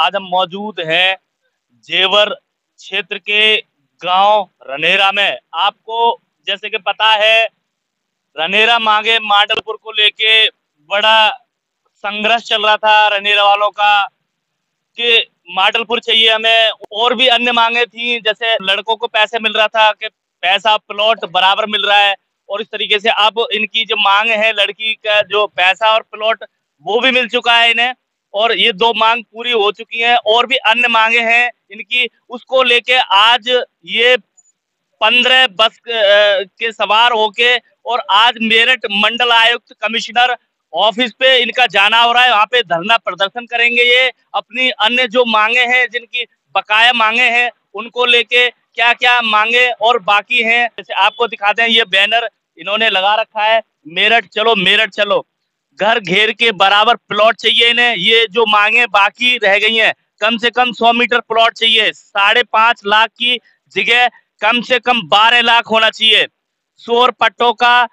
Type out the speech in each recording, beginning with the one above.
आज हम मौजूद हैं जेवर क्षेत्र के गांव रनेरा में। आपको जैसे कि पता है, रनेरा मांगे माडलपुर को लेके बड़ा संघर्ष चल रहा था रनेरा वालों का कि माडलपुर चाहिए हमें। और भी अन्य मांगे थी, जैसे लड़कों को पैसे मिल रहा था कि पैसा प्लॉट बराबर मिल रहा है, और इस तरीके से अब इनकी जो मांग है, लड़की का जो पैसा और प्लॉट वो भी मिल चुका है इन्हें, और ये दो मांग पूरी हो चुकी हैं। और भी अन्य मांगे हैं इनकी, उसको लेके आज ये 15 बस के सवार होके और आज मेरठ मंडल आयुक्त कमिश्नर ऑफिस पे इनका जाना हो रहा है। वहां पे धरना प्रदर्शन करेंगे। ये अपनी अन्य जो मांगे हैं, जिनकी बकाया मांगे हैं, उनको लेके क्या क्या मांगे और बाकी हैं, जैसे आपको दिखाते हैं। ये बैनर इन्होंने लगा रखा है, मेरठ चलो मेरठ चलो। घर घेर के बराबर प्लॉट चाहिए इन्हें। ये जो मांगे बाकी रह गई हैं, कम से कम 100 मीटर प्लॉट चाहिए, 5.5 लाख की जगह कम से कम 12 लाख होना चाहिए। शोर पट्टों का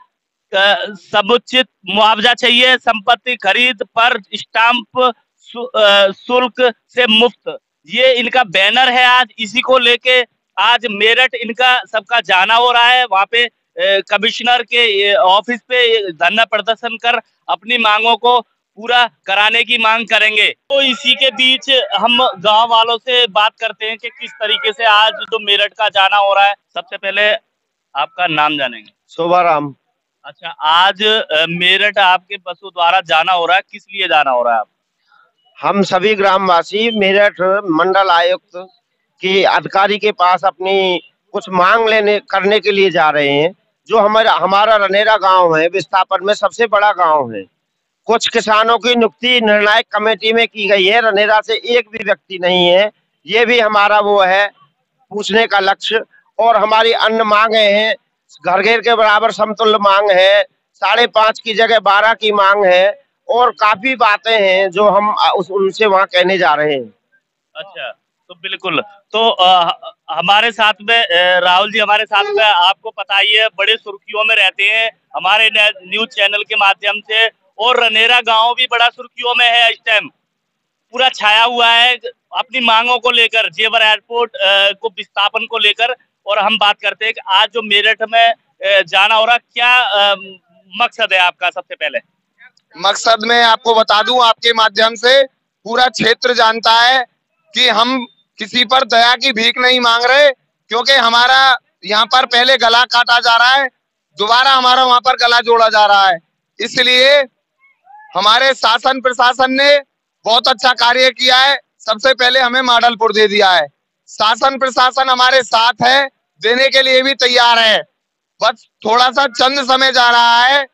समुचित मुआवजा चाहिए। संपत्ति खरीद पर स्टाम्प शुल्क से मुफ्त। ये इनका बैनर है। आज इसी को लेके आज मेरठ इनका सबका जाना हो रहा है। वहां पे कमिश्नर के ऑफिस पे धरना प्रदर्शन कर अपनी मांगों को पूरा कराने की मांग करेंगे। तो इसी के बीच हम गांव वालों से बात करते हैं कि किस तरीके से आज जो मेरठ का जाना हो रहा है। सबसे पहले आपका नाम जानेंगे। शोभाराम। अच्छा, आज मेरठ आपके बसों द्वारा जाना हो रहा है, किस लिए जाना हो रहा है? हम सभी ग्रामवासी मेरठ मंडल आयुक्त के अधिकारी के पास अपनी कुछ मांग करने के लिए जा रहे हैं। जो हमारा रनेरा गांव है, विस्थापन में सबसे बड़ा गांव है। कुछ किसानों की नियुक्ति निर्णायक कमेटी में की गई है, रनेरा से एक भी व्यक्ति नहीं है। ये भी हमारा वो है पूछने का लक्ष्य। और हमारी अन्य मांगे हैं, घर घेर के बराबर समतुल्य मांग है, 5.5 की जगह 12 की मांग है, और काफी बातें हैं जो हम उनसे वहाँ कहने जा रहे हैं। अच्छा, तो बिल्कुल। तो हमारे साथ में राहुल जी हमारे साथ में, आपको पता ही है, बड़े सुर्खियों में रहते हैं हमारे न्यूज चैनल के माध्यम से, और रनेरा गांव भी बड़ा सुर्खियों में है। इस टाइम पूरा छाया हुआ है अपनी मांगों को लेकर, जेवर एयरपोर्ट को विस्थापन को लेकर। और हम बात करते हैं कि आज जो मेरठ में जाना हो रहा, क्या मकसद है आपका? सबसे पहले मकसद में आपको बता दूं, आपके माध्यम से पूरा क्षेत्र जानता है कि हम किसी पर दया की भीख नहीं मांग रहे, क्योंकि हमारा यहाँ पर पहले गला काटा जा रहा है, दोबारा हमारा वहां पर गला जोड़ा जा रहा है। इसलिए हमारे शासन प्रशासन ने बहुत अच्छा कार्य किया है। सबसे पहले हमें माडलपुर दे दिया है। शासन प्रशासन हमारे साथ है, देने के लिए भी तैयार है, बस थोड़ा सा चंद समय जा रहा है।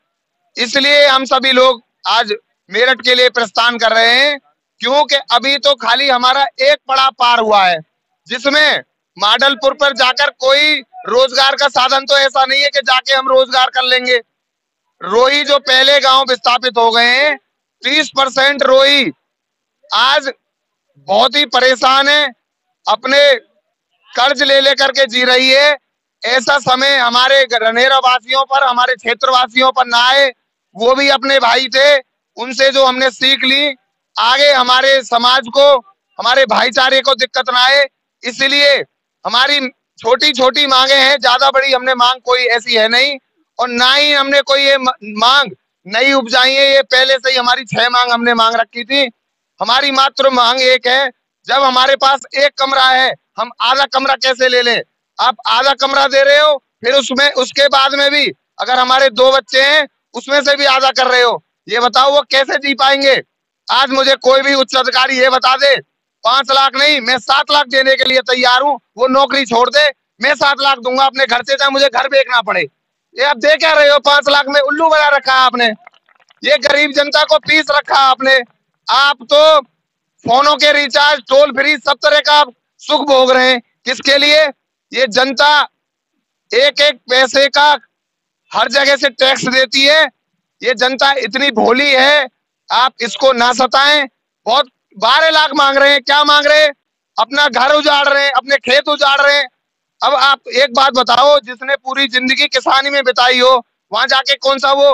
इसलिए हम सभी लोग आज मेरठ के लिए प्रस्थान कर रहे हैं, क्योंकि अभी तो खाली हमारा एक पड़ाव पार हुआ है, जिसमें माडलपुर पर जाकर कोई रोजगार का साधन तो ऐसा नहीं है कि जाके हम रोजगार कर लेंगे। रोही जो पहले गांव विस्थापित हो गए हैं, 30% रोही आज बहुत ही परेशान है, अपने कर्ज ले लेकर के जी रही है। ऐसा समय हमारे रनेरा वासियों पर, हमारे क्षेत्रवासियों पर ना आए। वो भी अपने भाई थे, उनसे जो हमने सीख ली, आगे हमारे समाज को, हमारे भाईचारे को दिक्कत ना आए। इसलिए हमारी छोटी छोटी मांगे हैं, ज्यादा बड़ी हमने मांग कोई ऐसी है नहीं, और ना ही हमने कोई ये मांग नई उपजाई है। ये पहले से ही हमारी 6 मांग हमने मांग रखी थी। हमारी मात्र मांग एक है, जब हमारे पास एक कमरा है, हम आधा कमरा कैसे ले लें? आप आधा कमरा दे रहे हो, फिर उसमें उसके बाद में भी अगर हमारे 2 बच्चे हैं, उसमें से भी आधा कर रहे हो। ये बताओ वो कैसे जी पाएंगे? आज मुझे कोई भी उच्च अधिकारी ये बता दे, 5 लाख नहीं, मैं 7 लाख देने के लिए तैयार हूँ। वो नौकरी छोड़ दे, मैं 7 लाख दूंगा अपने घर से, चाहे मुझे घर बेचना पड़े। ये आप दे क्या रहे हो? 5 लाख में उल्लू बना रखा है आपने। ये गरीब जनता को पीस रखा है आपने। आप तो फोनों के रिचार्ज, टोल फ्री, सब तरह का आप सुख भोग रहे हैं। किसके लिए? ये जनता एक एक पैसे का हर जगह से टैक्स देती है। ये जनता इतनी भोली है, आप इसको ना सताएं। बहुत 12 लाख मांग रहे हैं। क्या मांग रहे हैं? अपना घर उजाड़ रहे हैं, अपने खेत उजाड़ रहे हैं। अब आप एक बात बताओ, जिसने पूरी जिंदगी किसानी में बिताई हो, वहां जाके कौन सा वो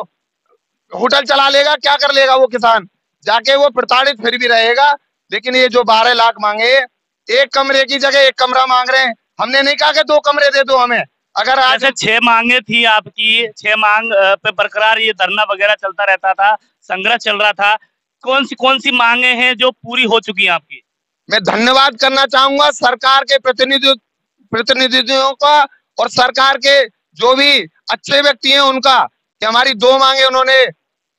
होटल चला लेगा? क्या कर लेगा वो किसान? जाके वो प्रताड़ित फिर भी रहेगा। लेकिन ये जो 12 लाख मांगे, एक कमरे की जगह एक कमरा मांग रहे हैं। हमने नहीं कहा कि 2 कमरे दे दो हमें। अगर आज जैसे 6 मांगे थी आपकी, 6 मांग पे बरकरार ये धरना वगैरह चलता रहता था, संग्रह चल रहा था, कौन सी मांगे हैं जो पूरी हो चुकी हैं आपकी? मैं धन्यवाद करना चाहूंगा सरकार के प्रतिनिधियों का और सरकार के जो भी अच्छे व्यक्ति हैं उनका, कि हमारी 2 मांगे उन्होंने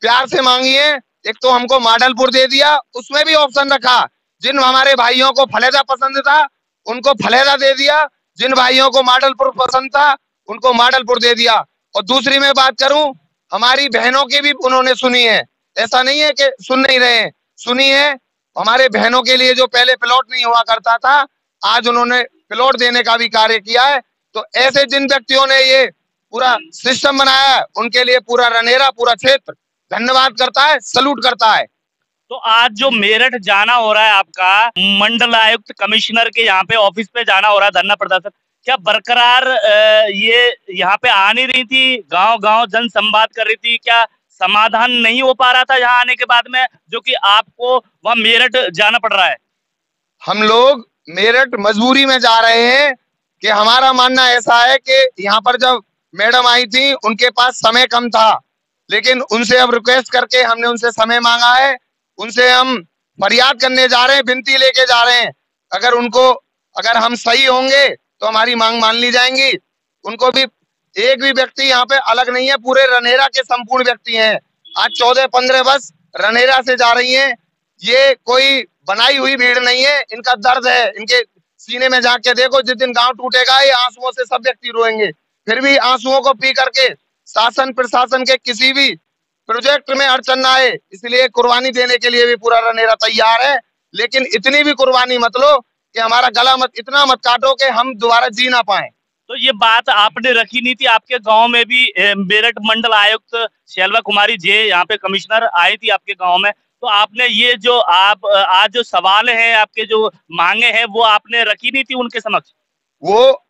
प्यार से मांगी है। एक तो हमको मॉडलपुर दे दिया, उसमें भी ऑप्शन रखा, जिन हमारे भाइयों को फलेदा पसंद था उनको फलेदा दे दिया, जिन भाइयों को मॉडलपुर पसंद था उनको मॉडलपुर दे दिया। और दूसरी मैं बात करूं, हमारी बहनों की भी उन्होंने सुनी है, ऐसा नहीं है कि सुन नहीं रहे हैं, सुनी है। हमारे बहनों के लिए जो पहले प्लॉट नहीं हुआ करता था, आज उन्होंने प्लॉट देने का भी कार्य किया है। तो ऐसे जिन व्यक्तियों ने ये पूरा सिस्टम बनाया है, उनके लिए पूरा रनेरा, पूरा क्षेत्र धन्यवाद करता है, सलूट करता है। तो आज जो मेरठ जाना हो रहा है आपका, मंडल आयुक्त कमिश्नर के यहाँ पे ऑफिस पे जाना हो रहा है धरना प्रदर्शन, क्या बरकरार ये यहाँ पे आ नहीं रही थी, गांव गांव जन संवाद कर रही थी, क्या समाधान नहीं हो पा रहा था यहाँ आने के बाद में, जो कि आपको वहाँ मेरठ जाना पड़ रहा है? हम लोग मेरठ मजबूरी में जा रहे हैं कि हमारा मानना ऐसा है कि यहाँ पर जब मैडम आई थी उनके पास समय कम था, लेकिन उनसे अब रिक्वेस्ट करके हमने उनसे समय मांगा है, उनसे हम फरियाद करने जा रहे हैं, विनती लेके जा रहे हैं। अगर हम सही होंगे तो हमारी मांग मान ली जाएंगी। उनको भी, एक भी व्यक्ति यहाँ पे अलग नहीं है, पूरे रनेरा के संपूर्ण व्यक्ति हैं। आज 14-15 बस रनेरा से जा रही हैं, ये कोई बनाई हुई भीड़ नहीं है, इनका दर्द है, इनके सीने में जाके देखो, जिस दिन गांव टूटेगा ये आंसुओं से सब व्यक्ति रोएंगे। फिर भी आंसुओं को पी करके शासन प्रशासन के किसी भी प्रोजेक्ट में अड़चन ना आए, इसलिए कुर्बानी देने के लिए भी पूरा रनेरा तैयार है। लेकिन इतनी भी कुर्बानी मत लो कि हमारा गला इतना मत काटो कि हम दोबारा जी ना पाए। तो ये बात आपने रखी नहीं थी आपके गांव में भी? मेरठ मंडल आयुक्त शैलवा कुमारी जे यहाँ पे कमिश्नर आई थी आपके गांव में, तो आपने ये जो आप आज जो सवाल है, आपके जो मांगे हैं, वो आपने रखी नहीं थी उनके समक्ष? वो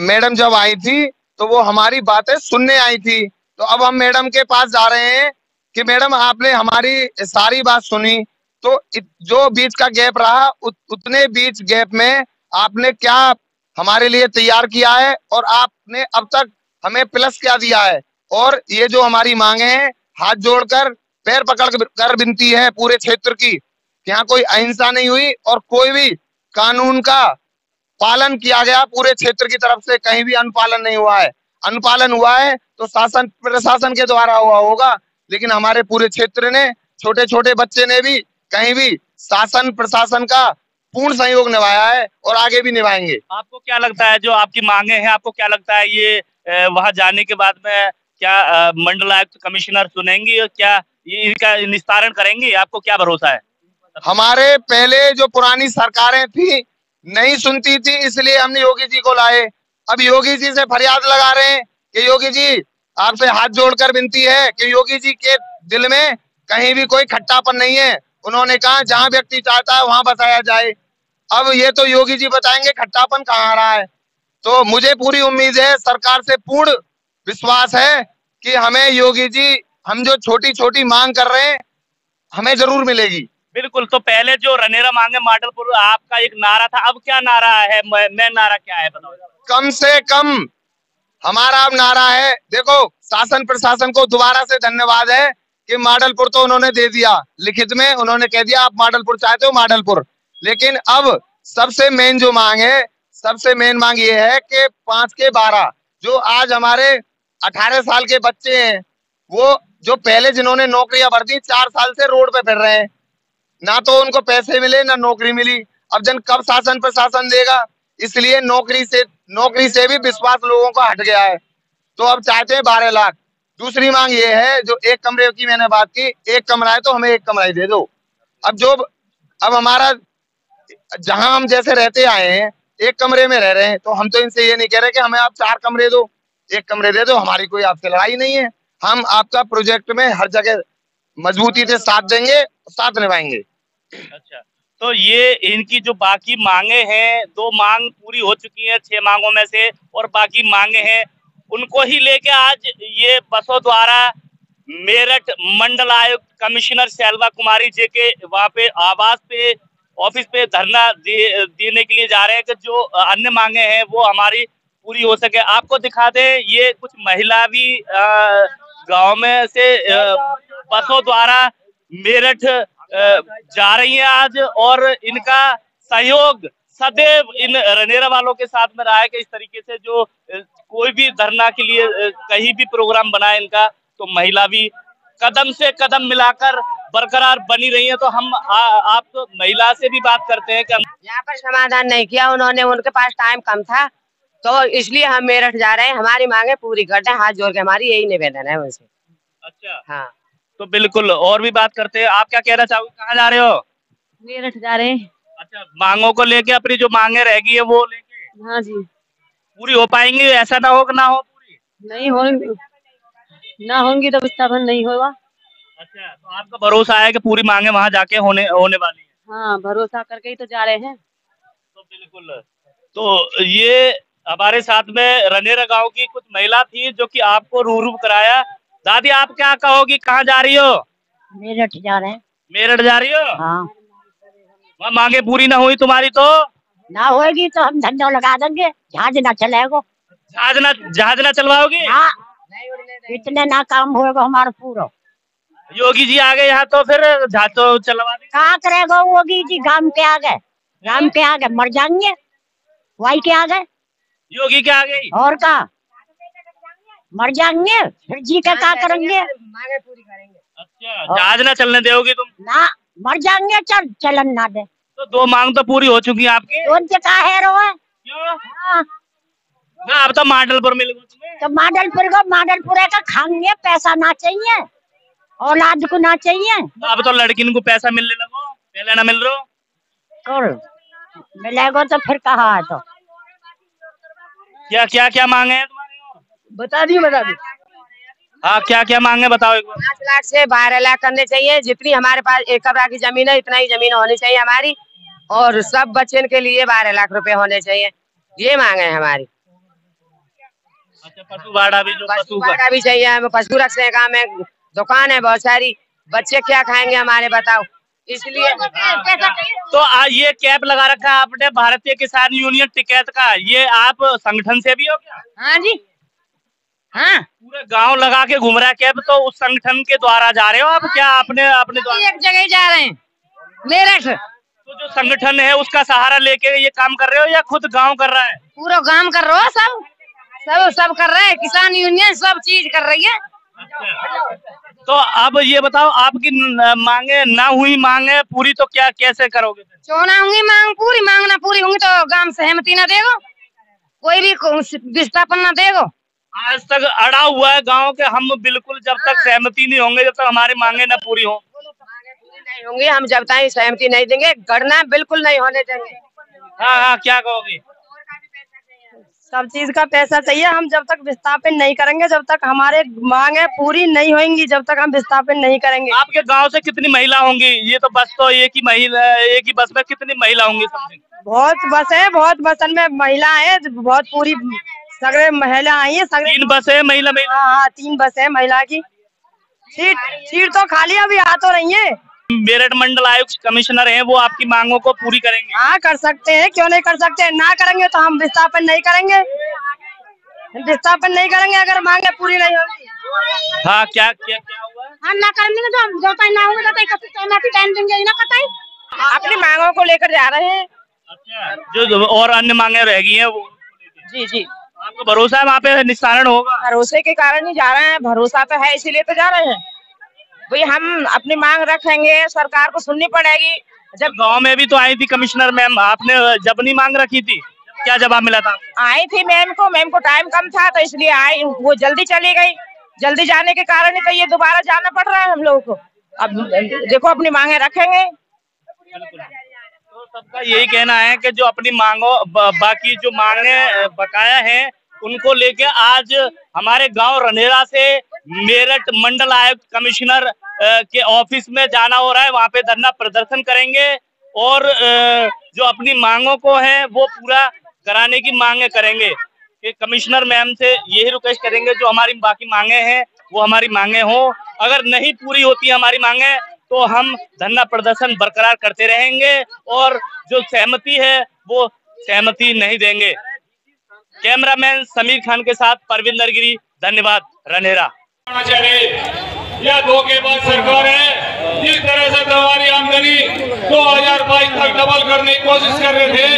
मैडम जब आई थी तो वो हमारी बातें सुनने आई थी। तो अब हम मैडम के पास जा रहे हैं कि मैडम आपने हमारी सारी बात सुनी, तो जो बीच का गैप रहा उतने बीच गैप में आपने क्या हमारे लिए तैयार किया है और आपने अब तक हमें प्लस क्या दिया है। और ये जो हमारी मांगे हैं, हाथ जोड़कर पैर पकड़ कर विनती है पूरे क्षेत्र की, यहाँ कोई अहिंसा नहीं हुई और कोई भी कानून का पालन किया गया पूरे क्षेत्र की तरफ से, कहीं भी अनुपालन नहीं हुआ है। अनुपालन हुआ है तो शासन प्रशासन के द्वारा हुआ होगा, लेकिन हमारे पूरे क्षेत्र ने, छोटे छोटे बच्चे ने भी कहीं भी शासन प्रशासन का पूर्ण सहयोग निभाया है और आगे भी निभाएंगे। आपको क्या लगता है जो आपकी मांगे हैं, आपको क्या लगता है ये वहां जाने के बाद में क्या मंडलायुक्त कमिश्नर सुनेंगी और क्या ये इनका निस्तारण करेंगे? आपको क्या भरोसा है? हमारे पहले जो पुरानी सरकारें थी नहीं सुनती थी, इसलिए हमने योगी जी को लाए। अब योगी जी से फरियाद लगा रहे हैं कि योगी जी आपसे हाथ जोड़कर विनती है कि योगी जी के दिल में कहीं भी कोई खट्टापन नहीं है। उन्होंने कहा जहां व्यक्ति चाहता है वहां बसाया जाए। अब ये तो योगी जी बताएंगे खट्टापन कहाँ आ रहा है। तो मुझे पूरी उम्मीद है, सरकार से पूर्ण विश्वास है कि हमें योगी जी, हम जो छोटी छोटी मांग कर रहे हैं हमें जरूर मिलेगी। बिल्कुल। तो पहले जो रनेरा मांगे मॉडलपुर आपका एक नारा था, अब क्या नारा है? मैं नारा क्या है बताओ? कम से कम हमारा अब नारा है, देखो शासन प्रशासन को दोबारा से धन्यवाद है कि मॉडलपुर तो उन्होंने दे दिया, लिखित में उन्होंने कह दिया आप मॉडलपुर चाहते हो मॉडलपुर। लेकिन अब सबसे मेन जो मांग है, सबसे मेन मांग ये है कि 5 के 12 जो आज हमारे 18 साल के बच्चे हैं, वो जो पहले जिन्होंने नौकरियां भर दी 4 साल से रोड पे फिर रहे हैं, ना तो उनको पैसे मिले ना नौकरी मिली। अब जन कब शासन प्रशासन देगा, इसलिए नौकरी से भी विश्वास लोगों का हट गया है। तो अब चाहते हैं 12 लाख। दूसरी मांग ये है, जो एक कमरे की मैंने बात की, एक कमरा है तो हमें एक कमरा ही दे दो। अब हमारा जहां हम जैसे रहते आए हैं, एक कमरे में रह रहे हैं, तो हम तो इनसे ये नहीं कह रहे कि हमें आप 4 कमरे दो, एक कमरे दे दो, हमारी कोई आपसे लड़ाई नहीं है। हम आपका प्रोजेक्ट में हर जगह मजबूती से साथ देंगे, साथ निभाएंगे। अच्छा, तो ये इनकी जो बाकी मांगे हैं, 2 मांग पूरी हो चुकी है 6 मांगों में से, और बाकी मांगे हैं उनको ही लेके आज ये बसों द्वारा मेरठ मंडल आयुक्त कमिश्नर शैलवा कुमारी जी के वहां पे आवास पे ऑफिस पे धरना देने के लिए जा रहे हैं कि जो अन्य मांगे हैं वो हमारी पूरी हो सके। आपको दिखा दे, ये कुछ महिला भी गांव में से बसों द्वारा मेरठ जा रही हैं आज, और इनका सहयोग सदैव इन रनेरा वालों के साथ में रहा है कि इस तरीके से जो कोई भी धरना के लिए कहीं भी प्रोग्राम बना है इनका, तो महिला भी कदम से कदम मिलाकर बरकरार बनी रही है। तो हम आप तो महिला से भी बात करते हैं कि यहाँ पर समाधान नहीं किया उन्होंने, उनके पास टाइम कम था, तो इसलिए हम मेरठ जा रहे हैं। हमारी मांगे पूरी कर दें, हाथ जोड़ के हमारी यही निवेदन है उनसे। अच्छा, हाँ तो बिल्कुल और भी बात करते हैं। आप क्या कहना चाहोगे, कहाँ जा रहे हो? मेरठ जा रहे हैं। अच्छा, मांगों को लेके, अपनी जो मांगे रहेगी है वो लेके? हाँ जी। पूरी हो पाएंगी? ऐसा ना हो कि ना हो पूरी? नहीं होंगी, ना होंगी तो विस्थापन नहीं होगा। अच्छा, तो आपका भरोसा है कि पूरी मांगे वहाँ जाके होने वाली है? हाँ, भरोसा करके ही तो जा रहे हैं। तो बिल्कुल, तो ये हमारे साथ में रनेरा गांव की कुछ महिला थी जो कि आपको रूबरू कराया। दादी, आप क्या कहोगी, कहाँ जा रही हो? मेरठ जा रहे हैं। मेरठ जा रही हो? हाँ। वहाँ मांगे पूरी ना हुई तुम्हारी तो? ना होगी तो हम धंधा लगा देंगे, जहाज ना चलेगा। जहाज ना चलवाओगी? हाँ, इतने ना काम होगा हमारा पूरा। योगी जी आ गए यहाँ तो फिर जहाज तो चलवा देंगे। क्या करेगा योगी जी, गांव के आगे मर जाएंगे, वही के आगे योगी के आ गई और का मर जाएंगे, फिर जी के क्या करेंगे? मांगे पूरी करेंगे। अच्छा, जहाज ना चलने दोगी तुम? ना, मर जाएंगे, चलन ना दे तो 2 मांग तो पूरी हो चुकी है आपकी। का है रो है। क्यों? हाँ। ना, अब तो मॉडलपुर मिल गया तुम्हें। तो मॉडलपुर का खाएंगे, पैसा ना चाहिए, औलाद को ना चाहिए। तो अब तो लड़किन को पैसा मिलने लगो, पहले ना मिल रहा। और मिलेगा तो फिर कहाँ है? तो क्या मांगे हैं तुम्हारी? बता दी। हाँ, क्या मांगे बताओ एक बार। 5 लाख से 12 लाख करने चाहिए। जितनी हमारे पास 1 कब्रा की जमीन है, इतना ही जमीन होनी चाहिए हमारी, और सब बच्चों के लिए 12 लाख रुपए होने चाहिए। ये मांगे है हमारी। अच्छा, पशु वाड़ा भी, जो पशु वाड़ा भी चाहिए हमें। पशु रखते हैं, काम है, दुकान है बहुत सारी, बच्चे क्या खाएंगे हमारे, बताओ। इसलिए तो ये कैप लगा रखा है आपने भारतीय किसान यूनियन टिकैत का, ये आप संगठन से भी हो क्या? हाँ जी, हाँ। पूरे गांव लगा के घूम रहा है कैप, तो उस संगठन के द्वारा जा रहे हो आप क्या? अपने द्वारा? एक जगह जा रहे हैं, मेरठ। तो जो संगठन है उसका सहारा लेके ये काम कर रहे हो या खुद गांव कर रहा है? पूरा काम कर रहा है, सब कर रहे हैं। किसान यूनियन सब चीज कर रही है। तो अब ये बताओ, आपकी मांगे ना हुई मांगे पूरी तो क्या कैसे करोगे? चोना होंगी मांग पूरी, मांग ना पूरी होंगी तो गांव सहमति ना देगो, कोई भी विस्थापन ना देगो। आज तक अड़ा हुआ है गांव के, हम बिल्कुल जब तक सहमति नहीं होंगे, जब तक हमारी मांगे ना पूरी हो, नहीं होंगी, हम जब तक सहमति नहीं देंगे, गणना बिल्कुल नहीं होने देंगे। हाँ, क्या कहोगे? सब चीज का पैसा चाहिए। हम जब तक विस्थापन नहीं करेंगे, जब तक हमारे मांगे पूरी नहीं होंगी, जब तक हम विस्थापन नहीं करेंगे। आपके गांव से कितनी महिला होंगी? ये तो बस तो एक ही बस में कितनी महिला होंगी? बहुत बस है, बहुत बसन में महिला है, बहुत पूरी सगरे महिला आई है। 3 बस है महिला? हाँ, 3 बस है महिला की। सीट तो खाली अभी आ तो रही है। मेरठ मंडल आयुक्त कमिश्नर हैं, वो आपकी मांगों को पूरी करेंगे? हाँ, कर सकते हैं, क्यों नहीं कर सकते। ना करेंगे तो हम विस्थापन नहीं करेंगे, अगर मांगे पूरी नहीं होगी। हाँ, क्या हुआ? हाँ, ना करेंगे तो हम ना होगा तो अपनी मांगों को लेकर जा रहे हैं। अच्छा, जो और अन्य मांगे रह गई हैं वो? जी। आपको भरोसा है वहाँ पे निस्तारण होगा? भरोसे के कारण ही जा रहे हैं, भरोसा तो है, इसीलिए तो जा रहे हैं भाई। हम अपनी मांग रखेंगे, सरकार को सुननी पड़ेगी। जब गांव में भी तो आई थी कमिश्नर मैम, आपने जब नहीं मांग रखी थी, क्या जवाब मिला था? आई थी मैम को टाइम कम था तो इसलिए आई, वो जल्दी चली गई। जल्दी जाने के कारण ही तो ये दोबारा जाना पड़ रहा है हम लोगों को। अब देखो, अपनी मांगे रखेंगे। तो सबका यही कहना है कि जो अपनी मांगों बाकी जो मांगे बकाया हैं उनको लेके आज हमारे गांव रनेरा से मेरठ मंडल आयुक्त कमिश्नर के ऑफिस में जाना हो रहा है। वहां पे धरना प्रदर्शन करेंगे और जो अपनी मांगों को है वो पूरा कराने की मांगे करेंगे। कि कमिश्नर मैम से यही रिक्वेस्ट करेंगे जो हमारी बाकी मांगे हैं वो हमारी मांगे हों। अगर नहीं पूरी होती हमारी मांगे तो हम धरना प्रदर्शन बरकरार करते रहेंगे और जो सहमति है वो सहमति नहीं देंगे। कैमरामैन समीर खान के साथ परविंदर गिरी, धन्यवाद। रनेरा यह धोखेबाज सरकार है। जिस तरह से हमारी आमदनी 2022 तक डबल करने की कोशिश कर रहे थे,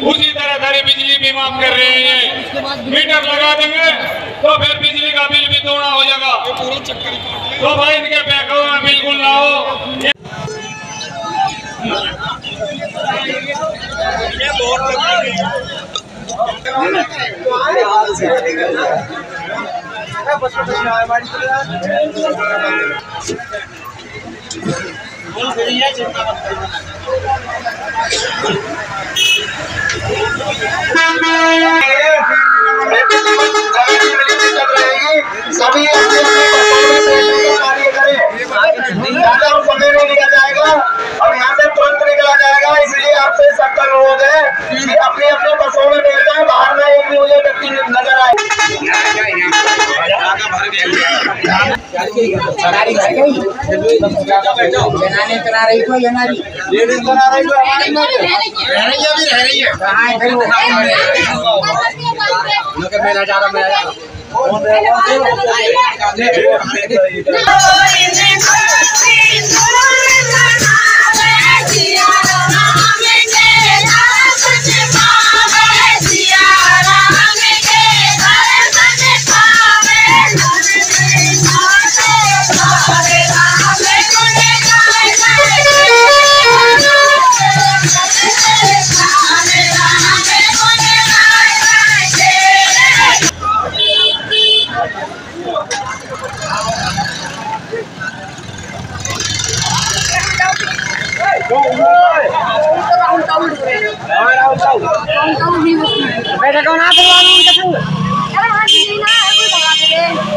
उसी तरह सारी बिजली भी माफ कर रहे हैं। मीटर लगा देंगे तो फिर बिजली का बिल भी दोगुना हो जाएगा। तो भाई इनके पैकों में बिल्कुल ना हो। सभी अपने कार्य करें, ज्यादा समय नहीं लिया जाएगा और यहाँ से तुरंत निकला जाएगा। इसलिए आपसे सबका अनुरोध है कि अपने अपने बसों में बैठ जाए, बाहर में एक भी मुझे व्यक्ति नजर आए।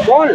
कौन